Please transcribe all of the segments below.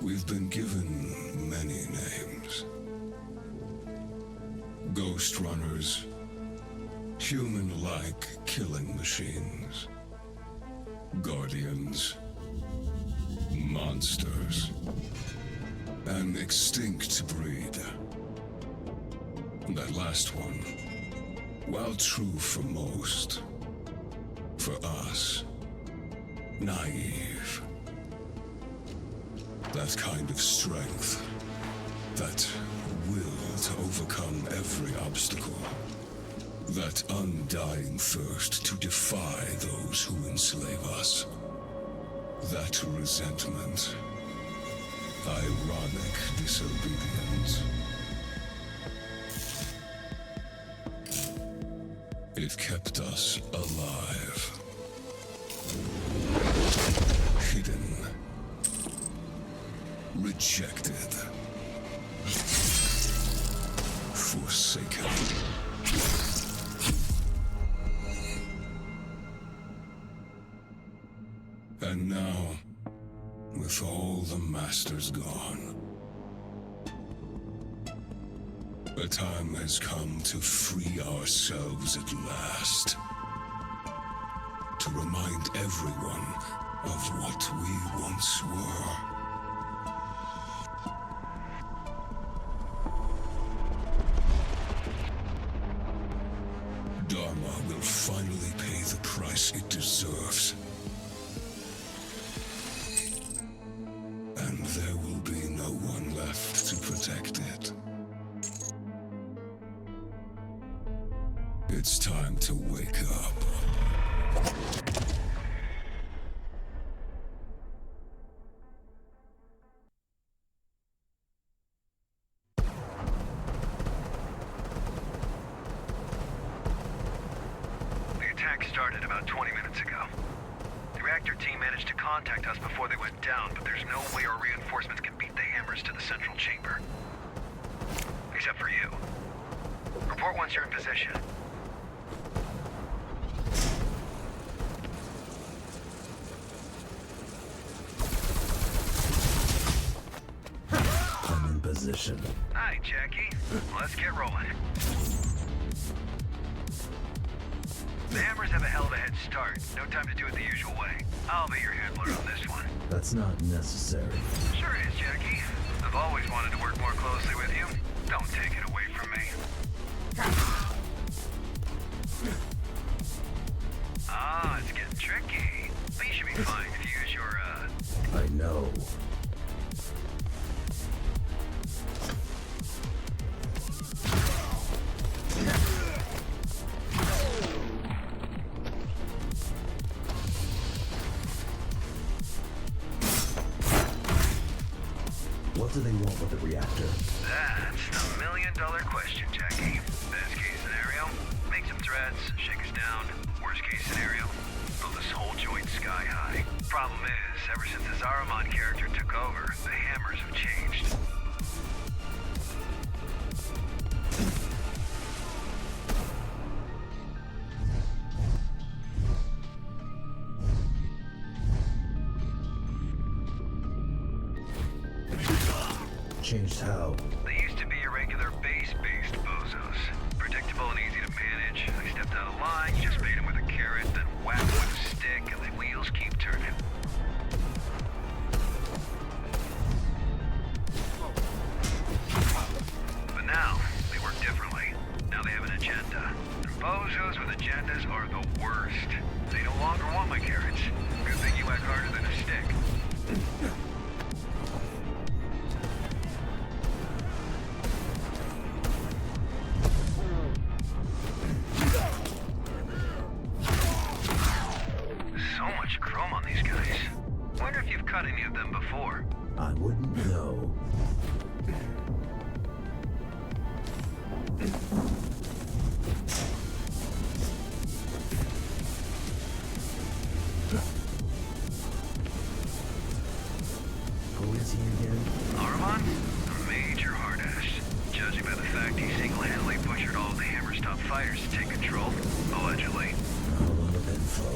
We've been given many names. Ghostrunners, human-like killing machines, guardians, monsters, an extinct breed. That last one, while true for most, for us, naive. That kind of strength, that will to overcome every obstacle, that undying thirst to defy those who enslave us, that resentment, ironic disobedience. It kept us alive, hidden, rejected, forsaken. And now, with all the masters gone, the time has come to free ourselves at last. To remind everyone of what we once were. Dharma will finally pay the price it deserves. And there will be no one left to protect it. It's time to wake up. Started about 20 minutes ago. The reactor team managed to contact us before they went down, but there's no way our reinforcements can beat the hammers to the central chamber. Except for you. Report once you're in position. I'm in position. Hi, Jackie. Let's get rolling. The hammers have a hell of a head start. No time to do it the usual way. I'll be your handler on this one. That's not necessary. Sure it is, Jackie. I've always wanted to work more closely with you. Don't take it away from me. Ah, it's getting tricky. But you should be fine if you use your, I know. What do they want with the reactor? That's the million-dollar question, Jackie. Best case scenario, make some threats, shake us down. Worst case scenario, blow this whole joint sky high. Problem is, ever since the Zariman character took over, the hammers have changed. Changed how? They used to be irregular base-based bozos. Predictable and easy to manage. They stepped out of line, you just bait them with a carrot, then whack them with a stick, and the wheels keep turning. But now, they work differently. Now they have an agenda. And bozos with agendas are the worst. They no longer want my carrots. Good thing you whack harder than a stick. Wonder if you've cut any of them before. I wouldn't know. Who is he again? Armon? A major hard-ass. Judging by the fact he single-handedly butchered all the Hammerstop fighters to take control, allegedly. A lot of info.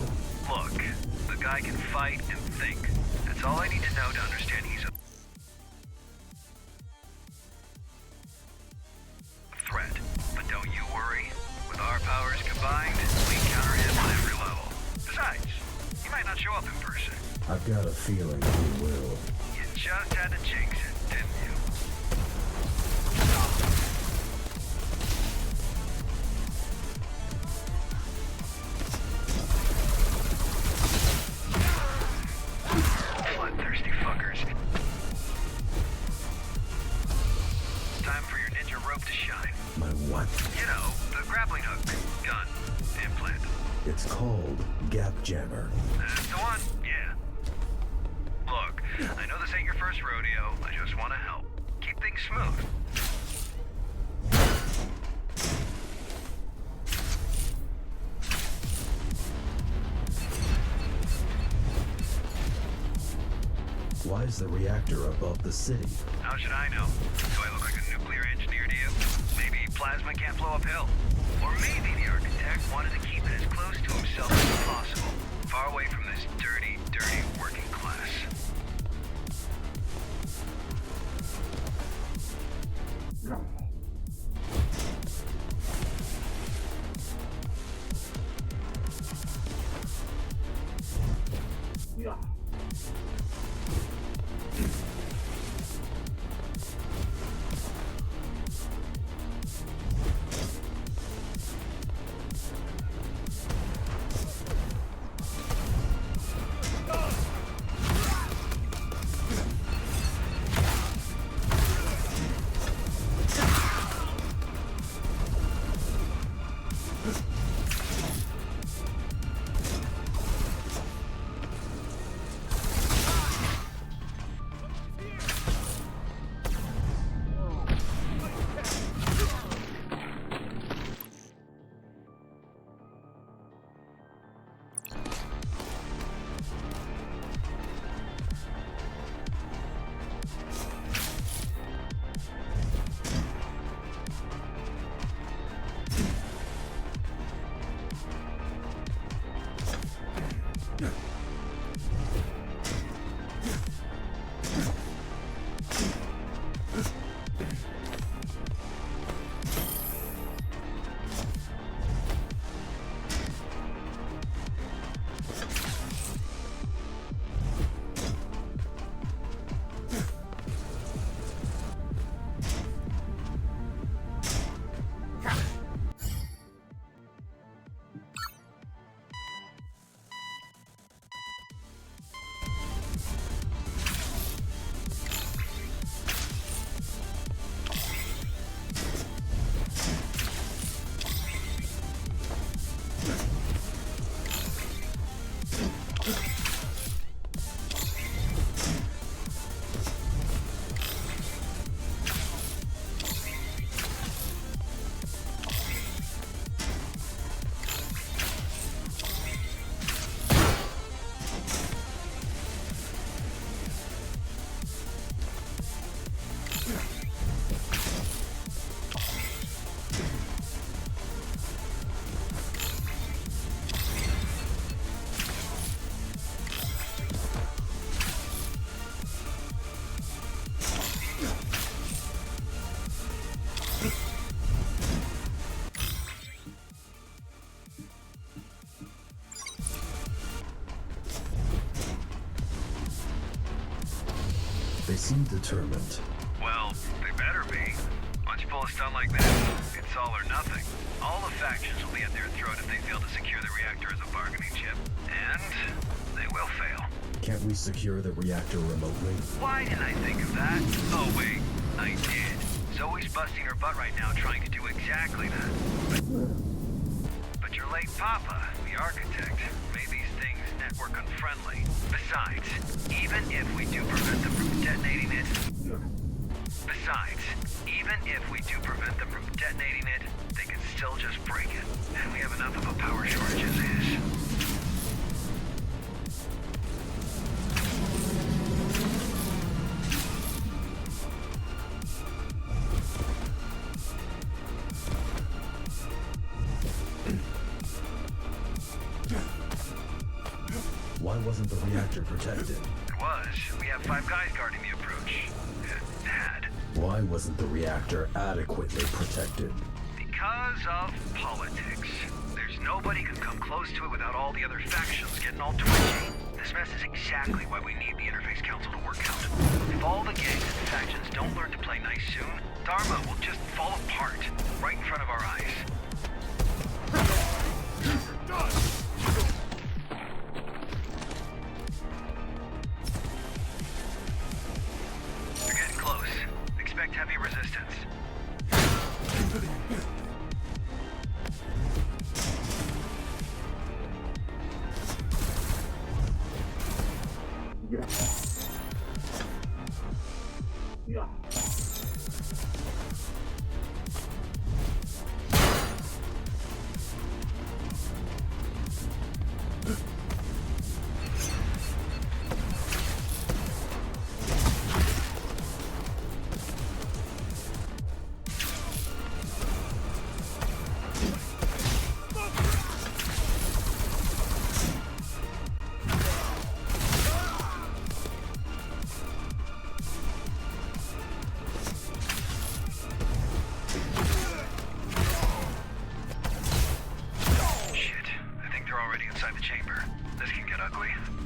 Look, the guy can fight and think. That's all I need to know to understand he's a threat. But don't you worry. With our powers combined, we counter him on every level. Besides, he might not show up in person. I've got a feeling he will. You just had to jinx it, didn't you? Bloodthirsty fuckers. Time for your ninja rope to shine. My what? You know, the grappling hook, gun, implant. It's called Gap Jammer. That's the one, yeah. Look, I know this ain't your first rodeo. I just want to help. Keep things smooth. Why is the reactor above the city? How should I know? Do I look like a nuclear engineer to you? Maybe plasma can't flow uphill. Or maybe the architect wanted to keep it as close to himself as possible. Far away from this dirty, dirty working class. They seem determined. Well, they better be. Once you pull a stunt like that, it's all or nothing. All the factions will be at their throat if they fail to secure the reactor as a bargaining chip. And they will fail. Can't we secure the reactor remotely? Why didn't I think of that? Oh wait, I did. Zoe's busting her butt right now trying to do exactly that. But your late papa, the architect, made these things network unfriendly. Besides, even if we do prevent them from detonating it... they can still just break it. And we have enough of a power shortage as is. wasn't the reactor protected? It was. We have 5 guys guarding the approach. It had. Why wasn't the reactor adequately protected? Because of politics. There's nobody can come close to it without all the other factions getting all twitchy. This mess is exactly what we need the Interface Council to work out. If all the gangs and factions don't learn to play nice soon, Dharma will just fall apart right in front of our eyes. You're getting close. Expect heavy resistance.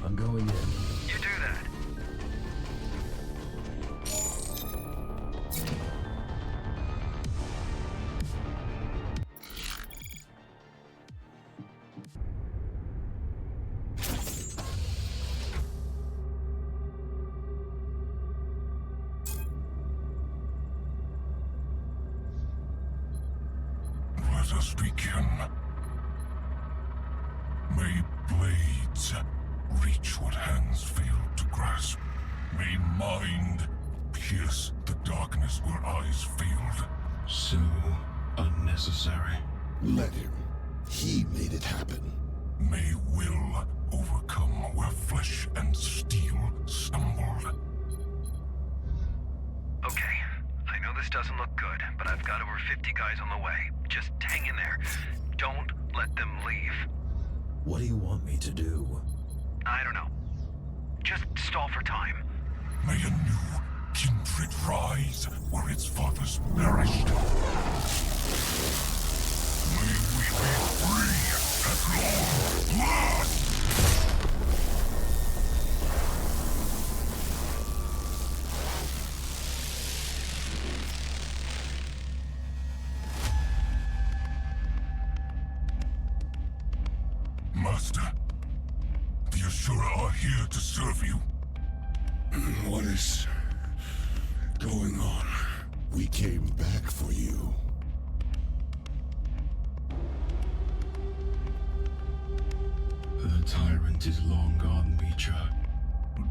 I'm going in. You do that. Let us begin. May blades reach what hands failed to grasp. May mind pierce the darkness where eyes failed. So unnecessary. Let him. He made it happen. May will overcome where flesh and steel stumbled. Okay, I know this doesn't look good, but I've got over 50 guys on the way. Just hang in there. Don't let them leave. What do you want me to do? I don't know. Just stall for time. May a new kindred rise where its fathers perished. May we be free at long last! Master, the Ashura are here to serve you. What is going on? We came back for you. The tyrant is long gone, Reacher.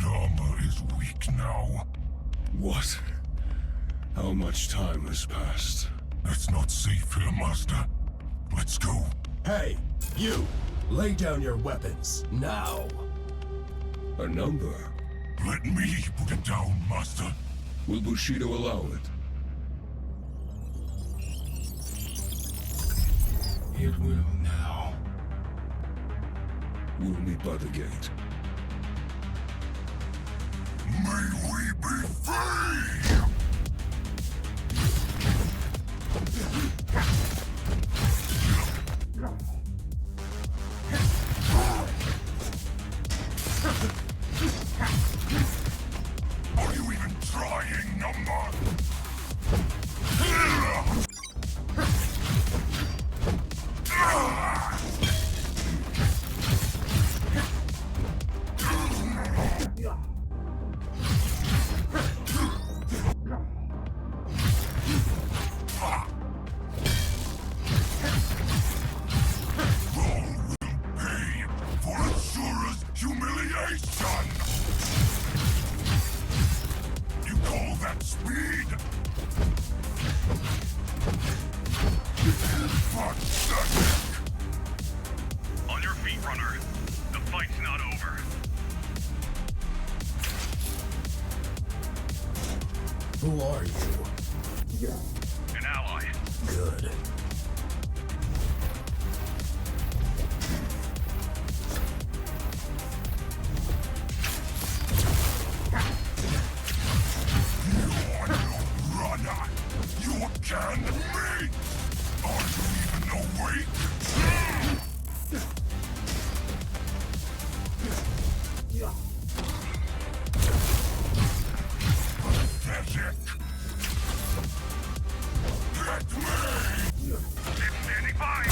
Dharma is weak now. What? How much time has passed? It's not safe here, Master. Let's go. Hey, you! Lay down your weapons, now! A number? Let me put it down, Master. Will Bushido allow it? It will now. We'll meet by the gate. May we be free! Are you even trying, number? On your feet, runner. The fight's not over. Who are you? An ally. Good. can me! Are you even awake? Pathetic! Get me! It's standing by!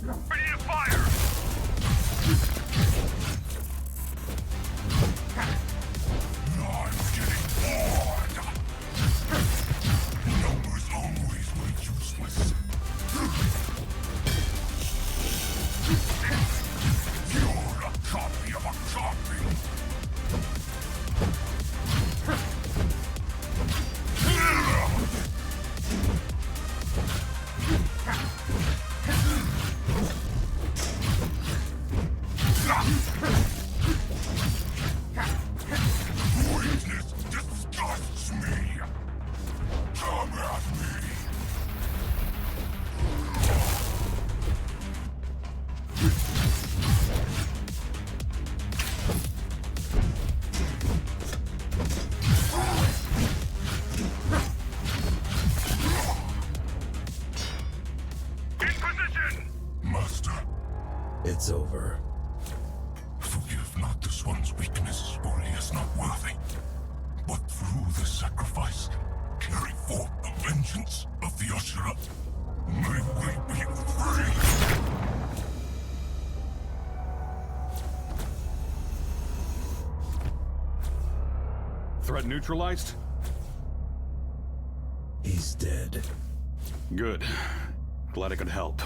Ready to fire! I'm getting bored! Numbers always were useless. You're a copy of a copy! Weakness disgusts me! Come at me! In position! Master, It's over. forgive not this one's weakness, for he is not worthy. But through the sacrifice, carry forth the vengeance of the Ashura. May we be free! Threat neutralized? He's dead. Good. Glad I could help.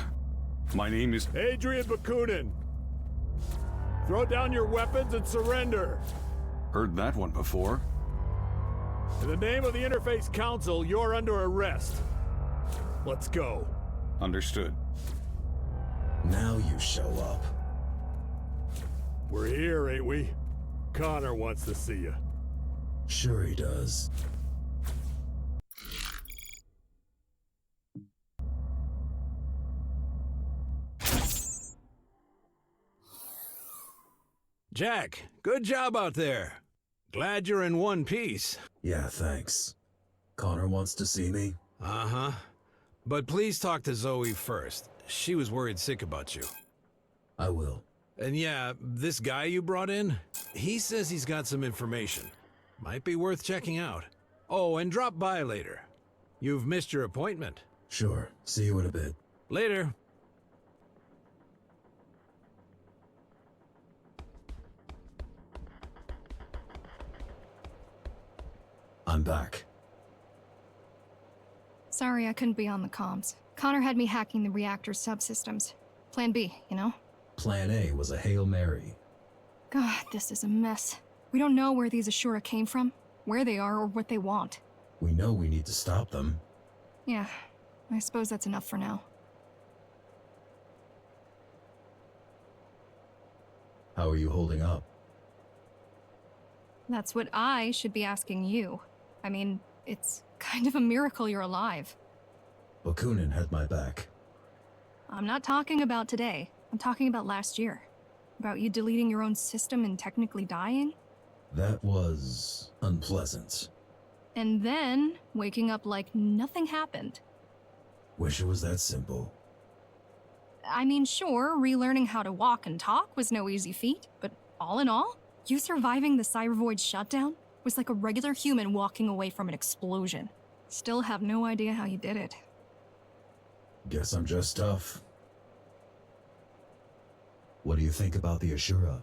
My name is... Adrian Bakunin! Throw down your weapons and surrender! Heard that one before. In the name of the Interface Council, you're under arrest. Let's go. Understood. Now you show up. We're here, ain't we? Connor wants to see you. Sure he does. Jack, good job out there. Glad you're in one piece. Yeah, thanks. Connor wants to see me? Uh-huh. But please talk to Zoe first. She was worried sick about you. I will. And yeah, this guy you brought in, he says he's got some information. Might be worth checking out. Oh, and drop by later. You've missed your appointment. Sure. See you in a bit. Later. I'm back. Sorry I couldn't be on the comms. Connor had me hacking the reactor's subsystems. Plan B, you know? Plan A was a Hail Mary. God, this is a mess. We don't know where these Ashura came from, where they are, or what they want. We know we need to stop them. Yeah, I suppose that's enough for now. How are you holding up? That's what I should be asking you. I mean, it's kind of a miracle you're alive. Bakunin had my back. I'm not talking about today. I'm talking about last year. About you deleting your own system and technically dying. That was unpleasant. And then waking up like nothing happened. Wish it was that simple. I mean, sure, relearning how to walk and talk was no easy feat, but all in all, you surviving the Cybervoid shutdown was like a regular human walking away from an explosion. Still have no idea how you did it. Guess I'm just tough. What do you think about the Ashura?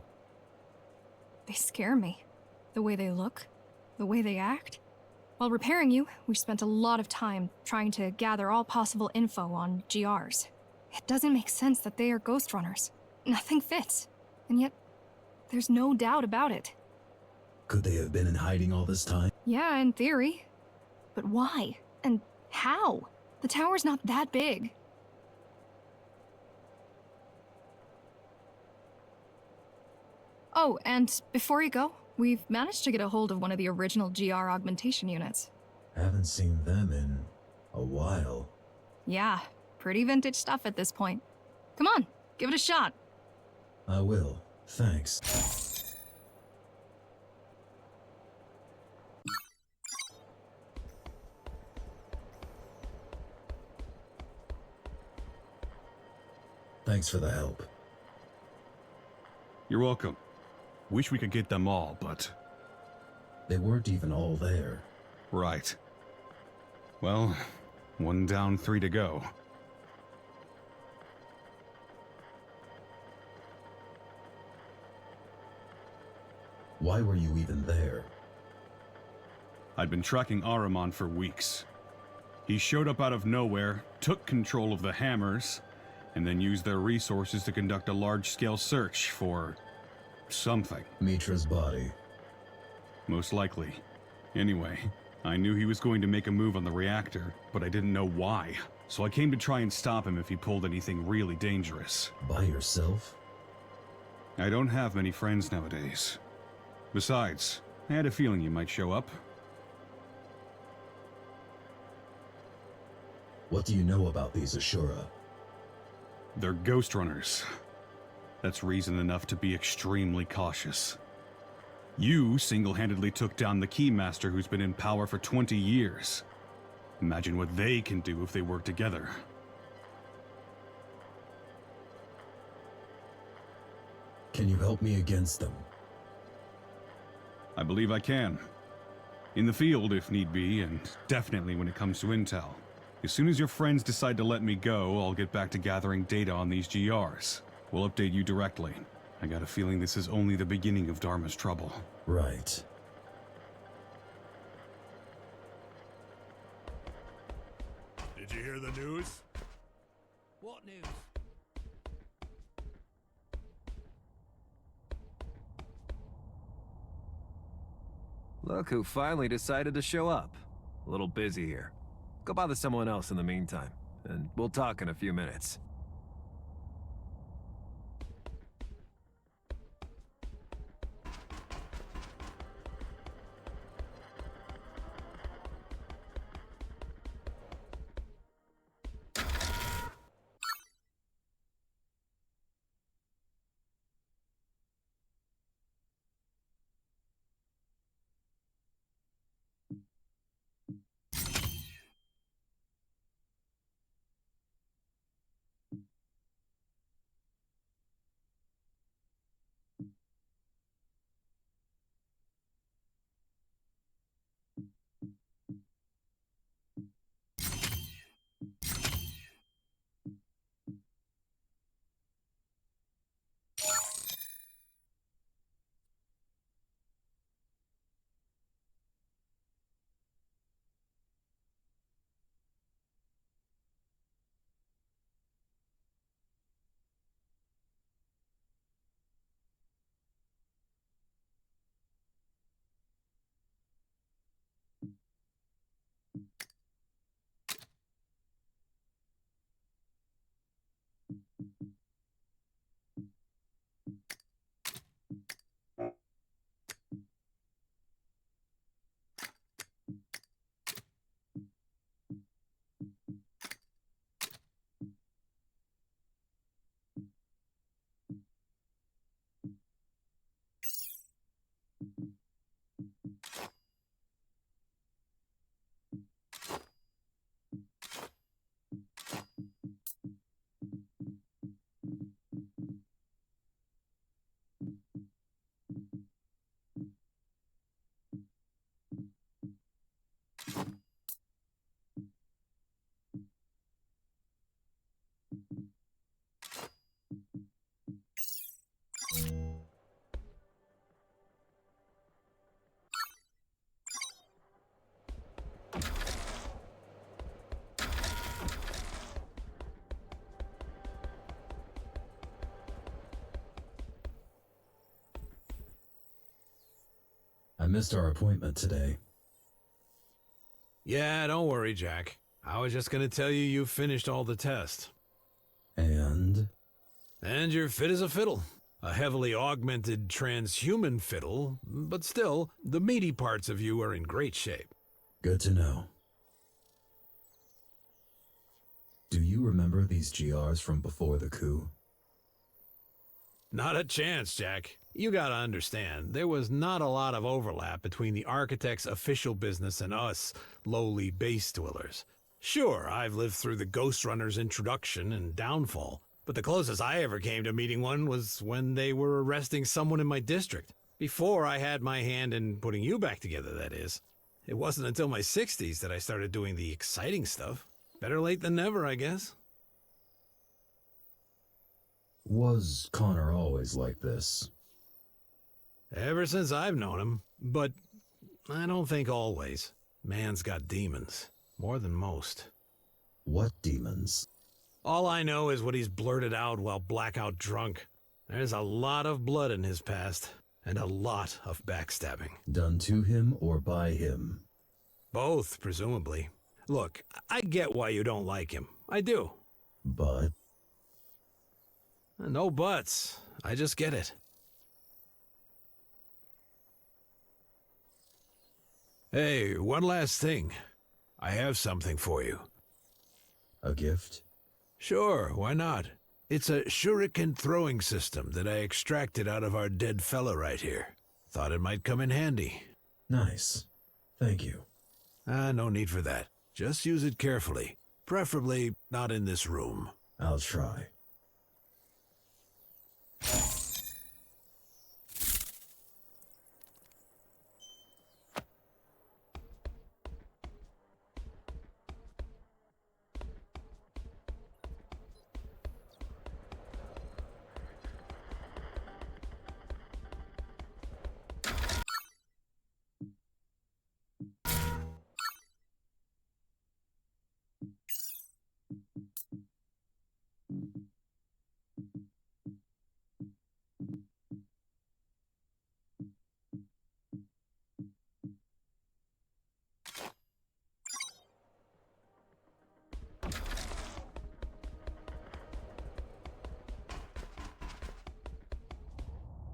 They scare me. The way they look, the way they act. While repairing you, we spent a lot of time trying to gather all possible info on GRs. It doesn't make sense that they are Ghostrunners. Nothing fits. And yet, there's no doubt about it. Could they have been in hiding all this time? Yeah, in theory. But why? And how? The tower's not that big. Oh, and before you go, we've managed to get a hold of one of the original GR augmentation units. Haven't seen them in a while. Yeah, pretty vintage stuff at this point. Come on, give it a shot. I will. Thanks. Thanks for the help. You're welcome. Wish we could get them all, but... They weren't even all there. Right. Well, 1 down, 3 to go. Why were you even there? I'd been tracking Ahriman for weeks. He showed up out of nowhere, took control of the Hammers, and then used their resources to conduct a large-scale search for... something. Mitra's body. Most likely. Anyway, I knew he was going to make a move on the reactor, but I didn't know why. So I came to try and stop him if he pulled anything really dangerous. By yourself? I don't have many friends nowadays. Besides, I had a feeling you might show up. What do you know about these Ashura? They're Ghostrunners. That's reason enough to be extremely cautious. You single-handedly took down the Keymaster who's been in power for 20 years. Imagine what they can do if they work together. Can you help me against them? I believe I can. In the field, if need be, and definitely when it comes to intel. As soon as your friends decide to let me go, I'll get back to gathering data on these GRs. We'll update you directly. I got a feeling this is only the beginning of Dharma's trouble. Right. Did you hear the news? What news? Look who finally decided to show up. A little busy here. Go bother someone else in the meantime, and we'll talk in a few minutes. I missed our appointment today. Yeah, don't worry, Jack. I was just gonna tell you you've finished all the tests. And? And you're fit as a fiddle. A heavily augmented transhuman fiddle, but still, the meaty parts of you are in great shape. Good to know. Do you remember these GRs from before the coup? Not a chance, Jack. You gotta understand, there was not a lot of overlap between the Architect's official business and us, lowly base dwellers. Sure, I've lived through the Ghostrunner's introduction and downfall, But the closest I ever came to meeting one was when they were arresting someone in my district. Before I had my hand in putting you back together, that is. It wasn't until my 60s that I started doing the exciting stuff. Better late than never, I guess. Was Connor always like this? Ever since I've known him, but I don't think always. Man's got demons, more than most. What demons? All I know is what he's blurted out while blackout drunk. There's a lot of blood in his past, and a lot of backstabbing. Done to him or by him? Both, presumably. Look, I get why you don't like him. I do. But? No buts. I just get it. Hey, one last thing. I have something for you. A gift? Sure, why not? It's a shuriken throwing system that I extracted out of our dead fella right here. Thought it might come in handy. Nice. Thank you. No need for that. Just use it carefully. Preferably not in this room. I'll try.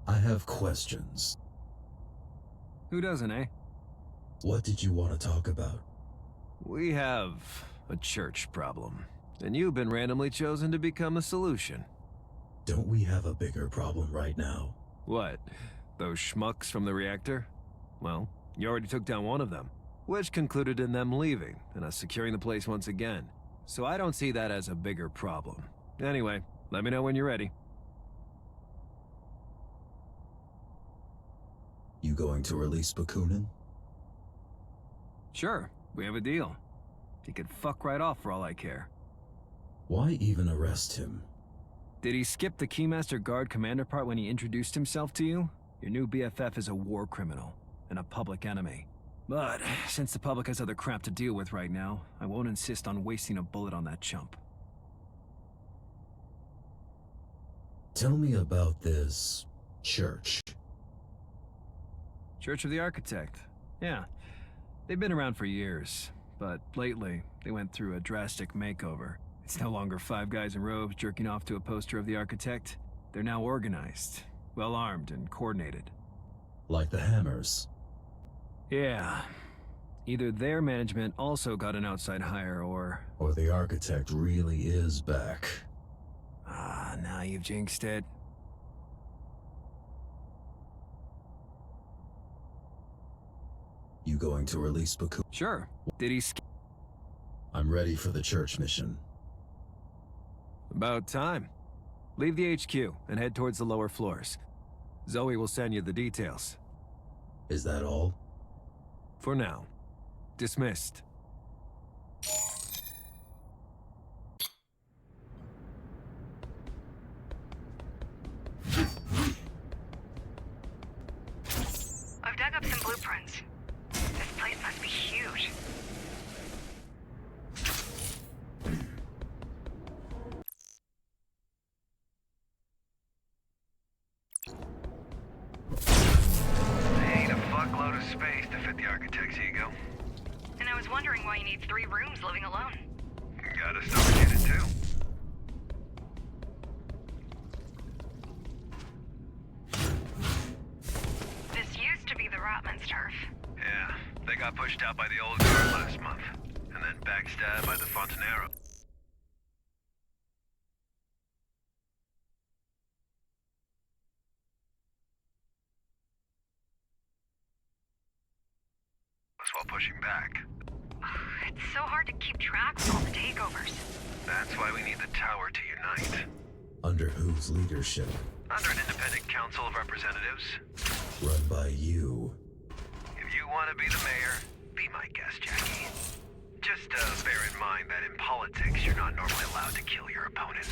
I have questions. Who doesn't, eh? What did you want to talk about? We have a church problem, and you've been randomly chosen to become the solution. Don't we have a bigger problem right now? What? Those schmucks from the reactor? Well, you already took down one of them, which concluded in them leaving and us securing the place once again. So I don't see that as a bigger problem. Anyway, let me know when you're ready. You going to release Bakunin? Sure, we have a deal. He could fuck right off for all I care. Why even arrest him? Did he skip the Keymaster Guard commander part when he introduced himself to you? Your new BFF is a war criminal and a public enemy. But since the public has other crap to deal with right now, I won't insist on wasting a bullet on that chump. Tell me about this church. Church of the Architect. Yeah, they've been around for years, but lately they went through a drastic makeover. It's no longer 5 guys in robes jerking off to a poster of the Architect. They're now organized, well-armed, and coordinated. Like the Hammers? Yeah. Either their management also got an outside hire, or the Architect really is back. Ah, now you've jinxed it. You going to release Bakunin? Sure. Did he I'm ready for the church mission. About time. Leave the HQ and head towards the lower floors. Zoe will send you the details. Is that all? For now. Dismissed. I've dug up some blueprints. This place must be huge. They ain't a fuckload of space to fit the Architect's ego. And I was wondering why you need 3 rooms living alone. Got a storage unit too. This used to be the Rotman's turf. Yeah, they got pushed out by the old guard last month, and then backstabbed by the Fontanero. While pushing back. It's so hard to keep track of all the takeovers. That's why we need the tower to unite. Under whose leadership? Under an independent council of representatives. Run by you. If you want to be the mayor, be my guest, Jackie. Just bear in mind that in politics, you're not normally allowed to kill your opponent.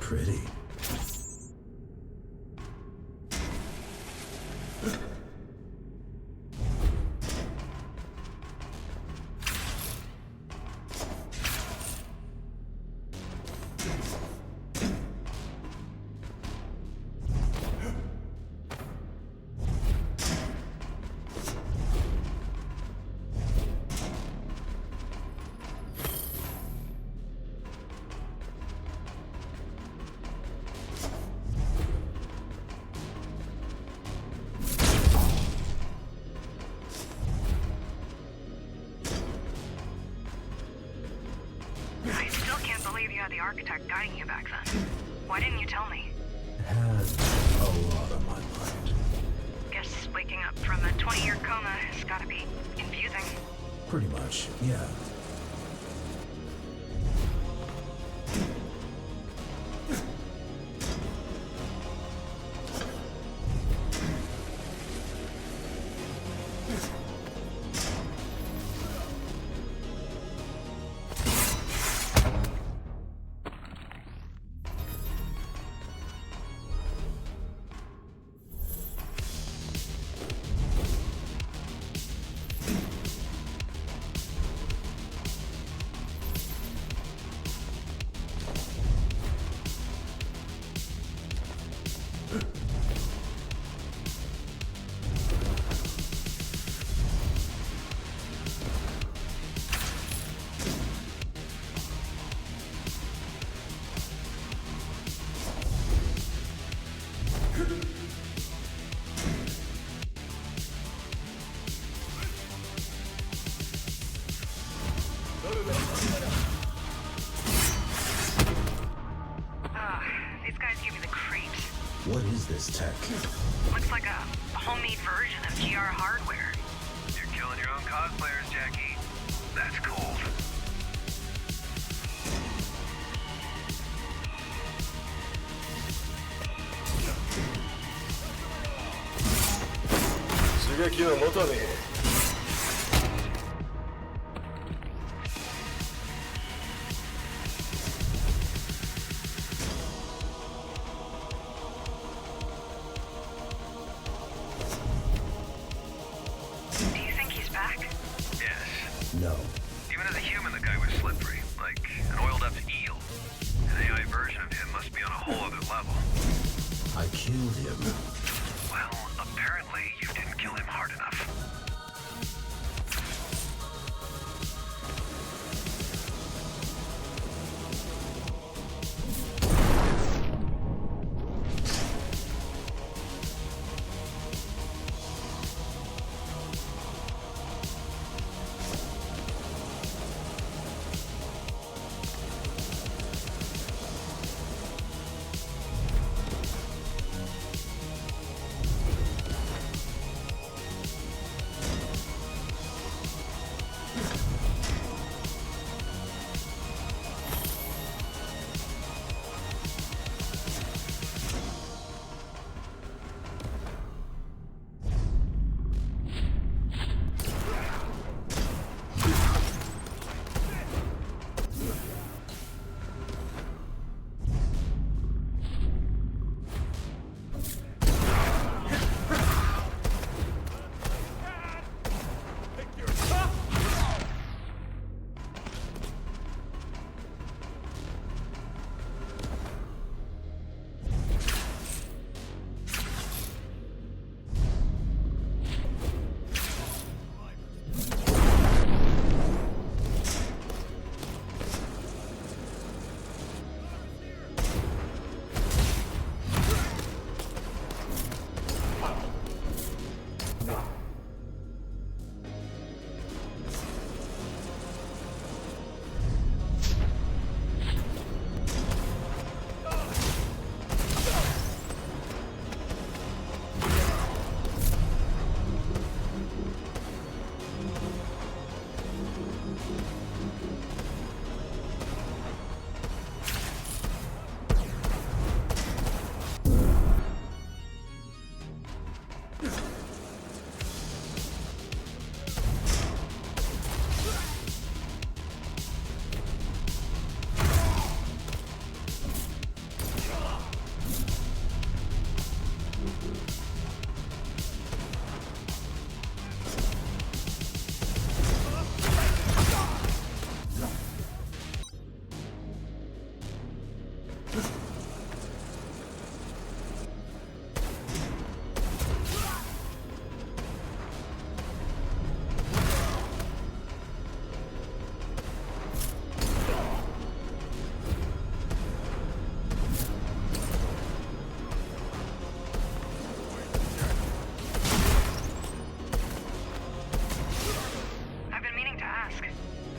Pretty. the architect guiding you back then. Why didn't you tell me? Had a lot on my mind. Guess waking up from a 20-year coma has gotta be confusing. Pretty much, yeah. These guys give me the creeps. What is this tech? Looks like a homemade version of GR hardware. You're killing your own cosplayers, Jackie. That's cold. Do you think he's back? Yes. No. Even as a human, the guy was slippery, like an oiled-up eel. An AI version of him must be on a whole other level. I killed him. Well, apparently you didn't kill him hard enough.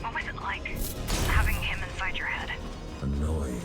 What was it like, having him inside your head? Annoying.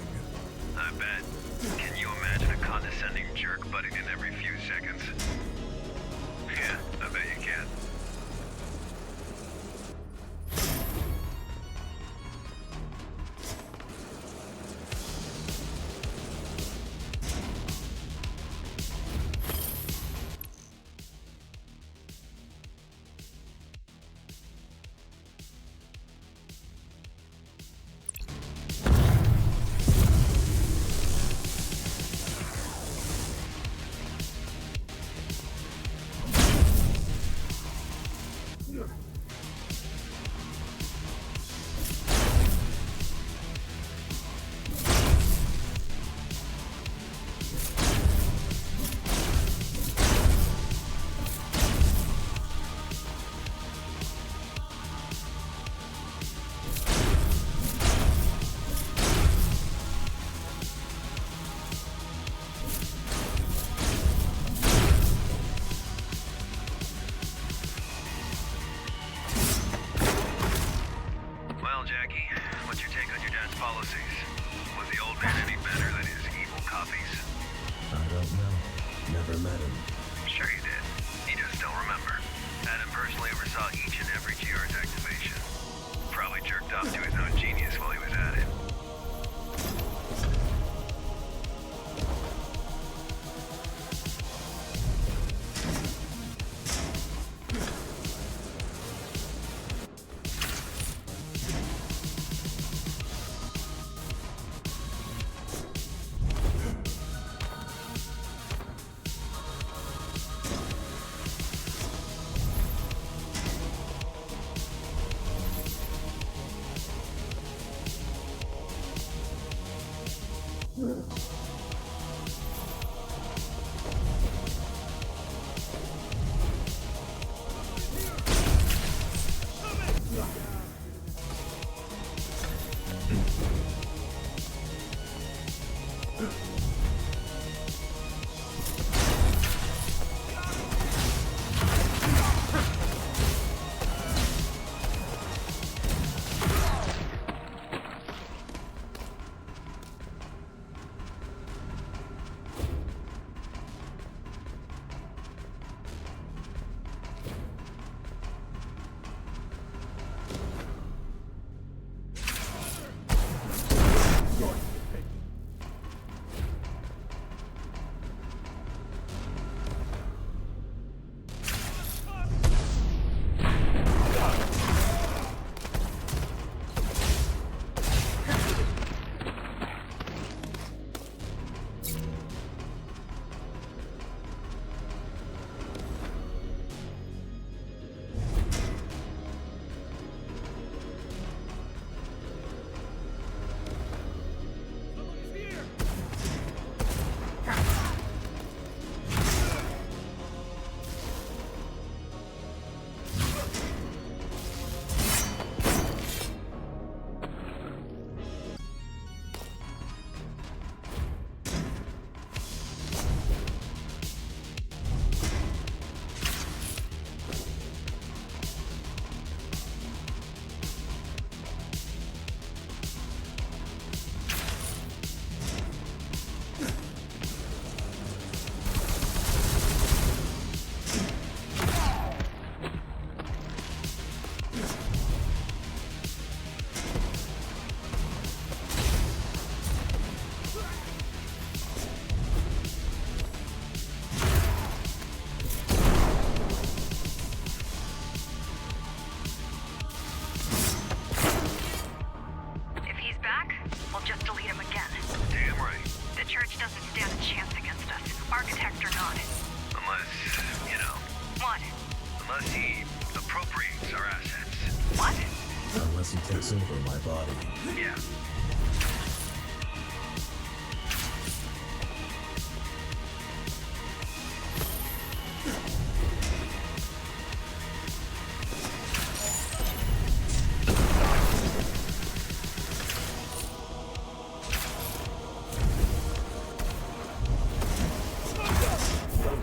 Unless he takes over my body. Yeah.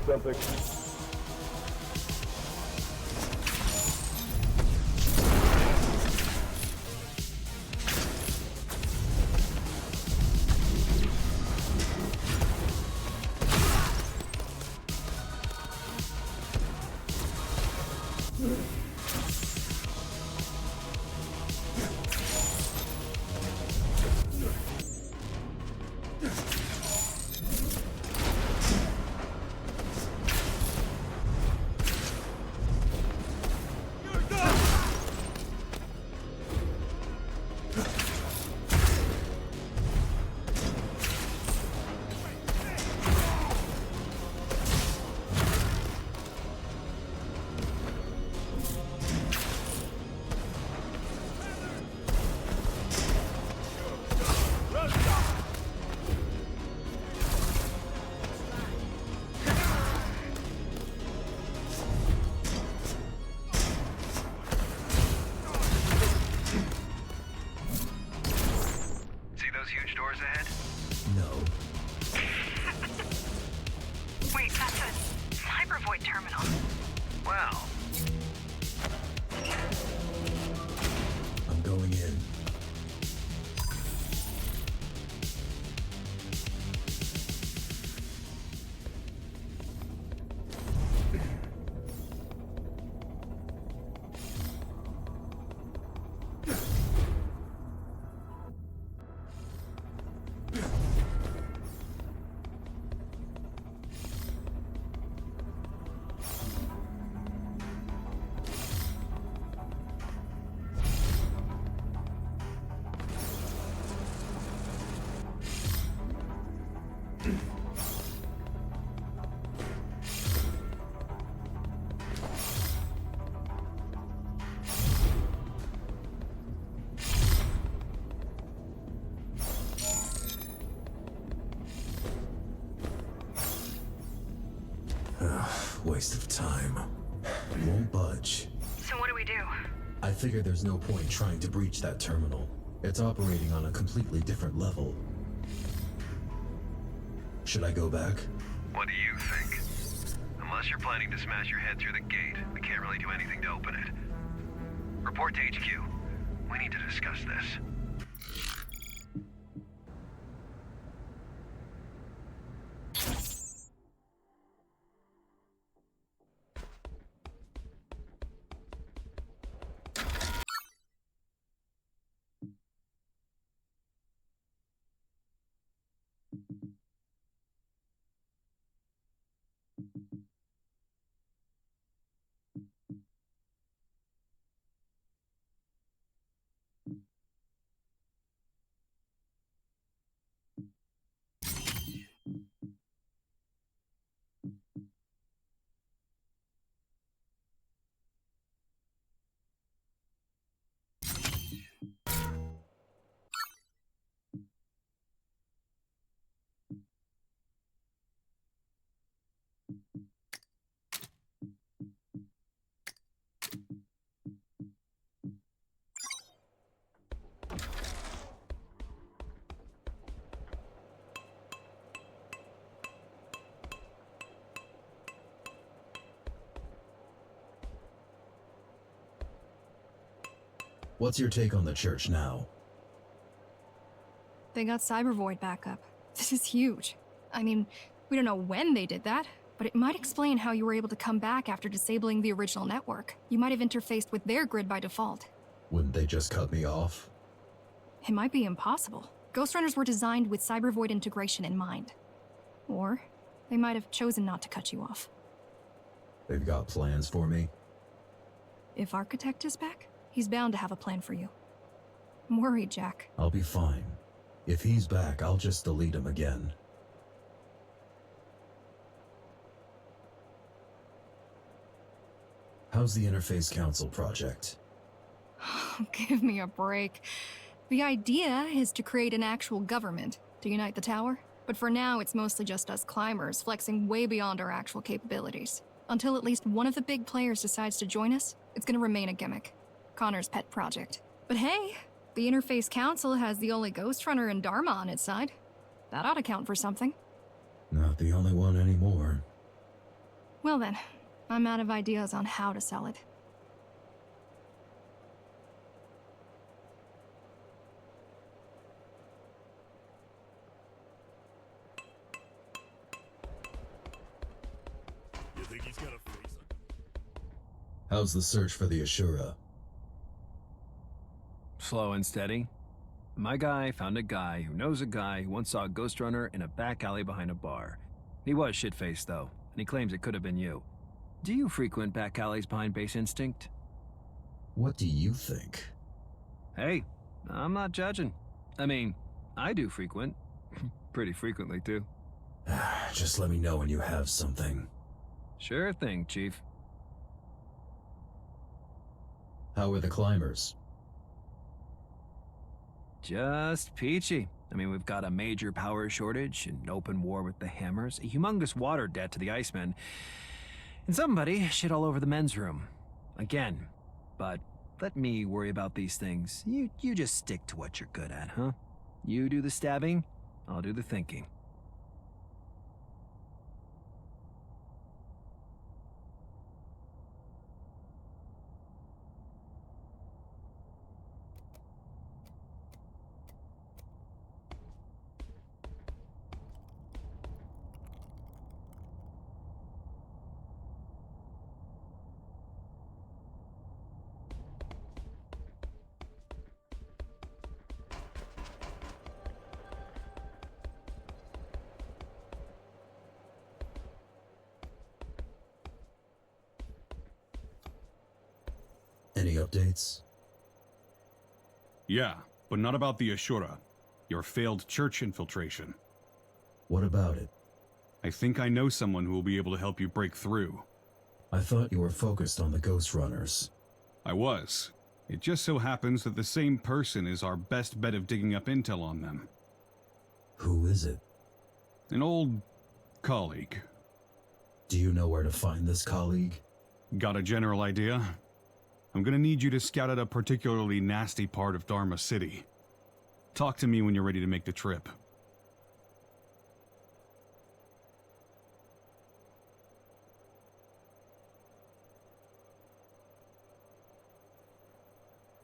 Something. Huge doors ahead? No. Wait, that's a Cybervoid terminal. Wow. I'm going in. Waste of time. Won't budge. So what do we do? I figure there's no point trying to breach that terminal. It's operating on a completely different level. Should I go back? What do you think? Unless you're planning to smash your head through the gate, we can't really do anything to open it. Report to HQ. We need to discuss this. What's your take on the church now? They got Cybervoid back up. This is huge. I mean, we don't know when they did that, but it might explain how you were able to come back after disabling the original network. You might have interfaced with their grid by default. Wouldn't they just cut me off? It might be impossible. Ghostrunners were designed with Cybervoid integration in mind. Or they might have chosen not to cut you off. They've got plans for me? If Architect is back, he's bound to have a plan for you. I'm worried, Jack. I'll be fine. If he's back, I'll just delete him again. How's the Interface Council project? Give me a break. The idea is to create an actual government to unite the tower, but for now it's mostly just us climbers flexing way beyond our actual capabilities. Until at least one of the big players decides to join us, it's gonna remain a gimmick. Connor's pet project. But hey, the Interface Council has the only Ghostrunner and Dharma on its side. That ought to count for something. Not the only one anymore. Well then, I'm out of ideas on how to sell it. You think he's got a face on? How's the search for the Ashura? Slow and steady. My guy found a guy who knows a guy who once saw a Ghostrunner in a back alley behind a bar. He was shit-faced, though, and he claims it could have been you. Do you frequent back alleys behind Base Instinct? What do you think? Hey, I'm not judging. I mean, I do frequent. Pretty frequently, too. Just let me know when you have something. Sure thing, Chief. How are the climbers? Just peachy. I mean, we've got a major power shortage, an open war with the Hammers, a humongous water debt to the Icemen, and somebody shit all over the men's room. Again. But let me worry about these things. You just stick to what you're good at, huh? You do the stabbing, I'll do the thinking. Any updates? Yeah, but not about the Ashura. Your failed church infiltration. What about it? I think I know someone who will be able to help you break through. I thought you were focused on the Ghostrunners. I was. It just so happens that the same person is our best bet of digging up intel on them. Who is it? An old colleague. Do you know where to find this colleague? Got a general idea? I'm gonna need you to scout out a particularly nasty part of Dharma City. Talk to me when you're ready to make the trip.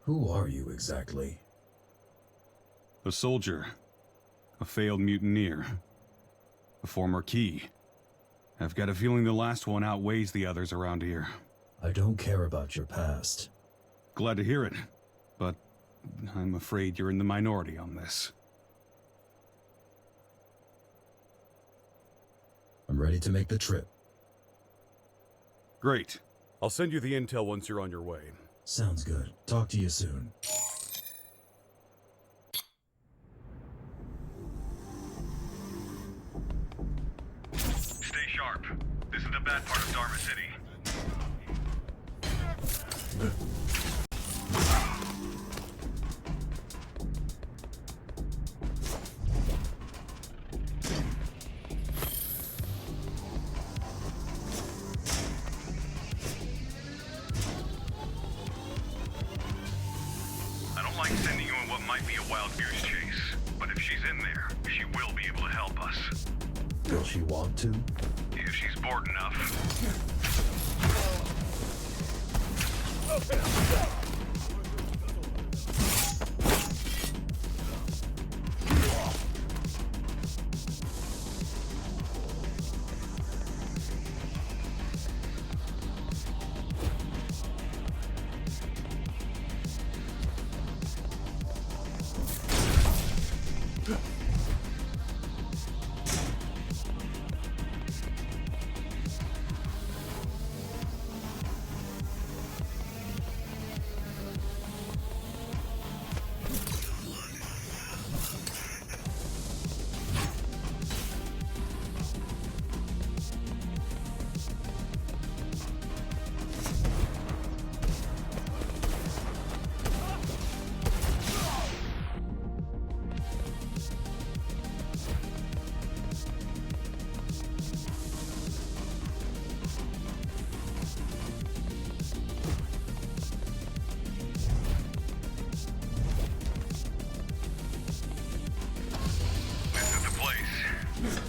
Who are you exactly? A soldier. A failed mutineer. A former key. I've got a feeling the last one outweighs the others around here. I don't care about your past. Glad to hear it, but I'm afraid you're in the minority on this. I'm ready to make the trip. Great. I'll send you the intel once you're on your way. Sounds good. Talk to you soon. Stay sharp. This is the bad part of Dharma City. I don't like sending you on what might be a wild goose chase, but if she's in there, she will be able to help us. Will she want to? If she's bored enough.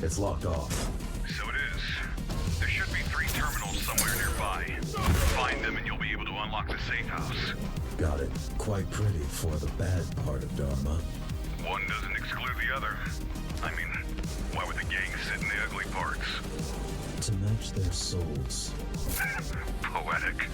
It's locked off. So it is. There should be 3 terminals somewhere nearby. Find them and you'll be able to unlock the safe house. Got it. Quite pretty for the bad part of Dharma. One doesn't exclude the other. I mean, why would the gang sit in the ugly parts? To match their souls. Poetic.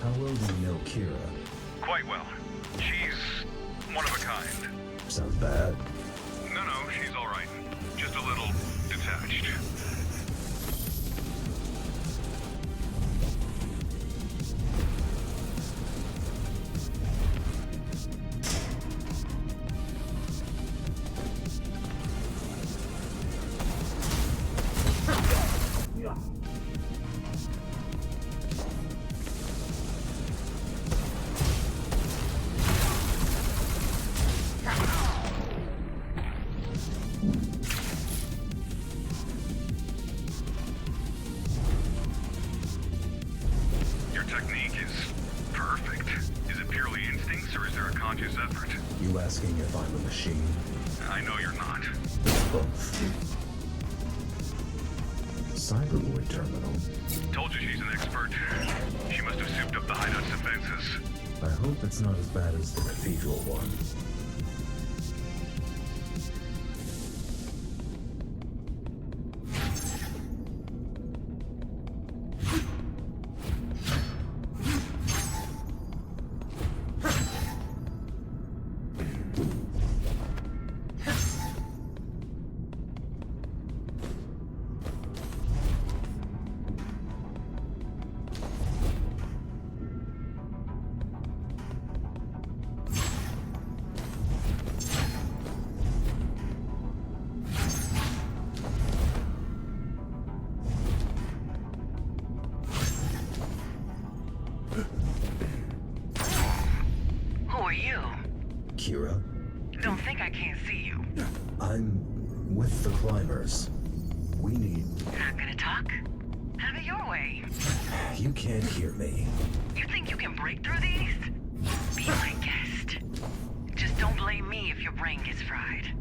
How well do you know Kira? Quite well. She's one of a kind. Sounds bad. she's all right. Just a little detached. Your technique is perfect. Is it purely instincts or is there a conscious effort? You asking if I'm a machine? I know you're not. Both. Cyberboy terminal. Told you she's an expert. She must have souped up the hideout's defenses. I hope it's not as bad as the cathedral one. Who are you? Kira? Don't think I can't see you. I'm with the climbers. We need... Not gonna talk? Have it your way. You can't hear me. You think you can break through these? Be my guest. Just don't blame me if your brain gets fried.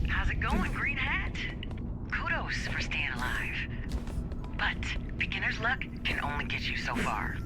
How's it going, Green Hat? Kudos for staying alive. But beginner's luck can only get you so far.